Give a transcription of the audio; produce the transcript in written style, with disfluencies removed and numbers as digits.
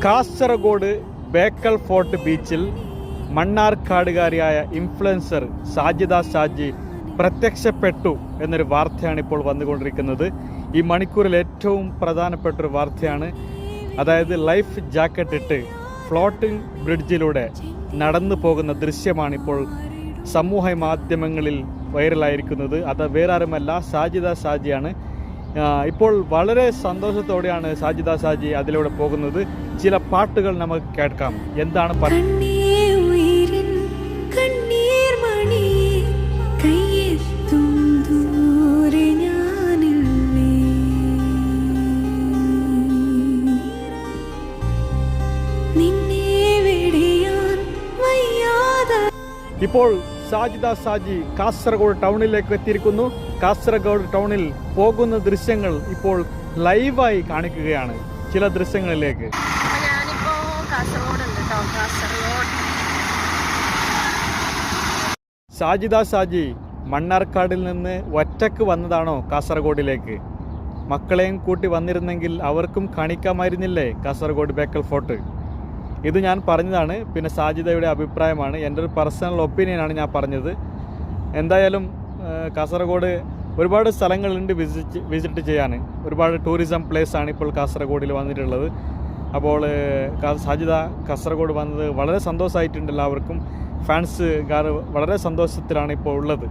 Kasaragod Bekal fort ബീച്ചിൽ മണ്ണാർക്കാടുകാരിയായ influencer Sajida Saji പ്രത്യക്ഷപ്പെട്ടു എന്നൊരു വാർത്തയാണ് ഇപ്പോൾ വന്നുകൊണ്ടിരിക്കുന്നത്. ഈ മണിക്കൂറിൽ ഏറ്റവും പ്രധാനപ്പെട്ട ഒരു വാർത്തയാണ്. അതായത് ലൈഫ് ജാക്കറ്റ് ഇട്ട് ഫ്ലോട്ടിംഗ് ബ്രിഡ്ജിലൂടെ നടന്നു പോകുന്ന ദൃശ്യമാണ് ഇപ്പോൾ സമൂഹ മാധ്യമങ്ങളിൽ വൈറലായിരിക്കുന്നത്. അത് വേറെ ആരുമല്ല, സാജിദ സാജിയാണ്. ഇപ്പോൾ വളരെ സന്തോഷത്തോടെയാണ് സാജിദ സാജി അതിലൂടെ പോകുന്നത്. ചില പാട്ടുകൾ നമുക്ക് കേൾക്കാം. എന്താണ് ഇപ്പോൾ സാജിദ സാജി കാസർഗോഡ് ടൗണിലേക്ക് എത്തിയിരിക്കുന്നു. കാസർഗോഡ് ടൗണിൽ പോകുന്ന ദൃശ്യങ്ങൾ ഇപ്പോൾ ലൈവായി കാണിക്കുകയാണ്. ചില ദൃശ്യങ്ങളിലേക്ക് സാജിദ സാജി മണ്ണാർക്കാടിൽ നിന്ന് ഒറ്റക്ക് വന്നതാണോ കാസർഗോഡിലേക്ക്? മക്കളെയും കൂട്ടി വന്നിരുന്നെങ്കിൽ അവർക്കും കാണിക്കാമായിരുന്നില്ലേ കാസർഗോഡ് ബേക്കൽ ഫോർട്ട്? ഇത് ഞാൻ പറഞ്ഞതാണ്, പിന്നെ സാജിദയുടെ അഭിപ്രായമാണ്, എൻ്റെ ഒരു പേഴ്സണൽ ഒപ്പീനിയനാണ് ഞാൻ പറഞ്ഞത്. എന്തായാലും കാസർഗോഡ് ഒരുപാട് സ്ഥലങ്ങളുണ്ട് വിസിറ്റ് ചെയ്യാൻ. ഒരുപാട് ടൂറിസം പ്ലേസാണ് ഇപ്പോൾ കാസർഗോഡിൽ വന്നിട്ടുള്ളത്. അപ്പോൾ സാജിദ കാസർഗോഡ് വന്നത് വളരെ സന്തോഷമായിട്ടുണ്ട്. എല്ലാവർക്കും ഫാൻസുകാർ വളരെ സന്തോഷത്തിലാണ് ഇപ്പോൾ ഉള്ളത്.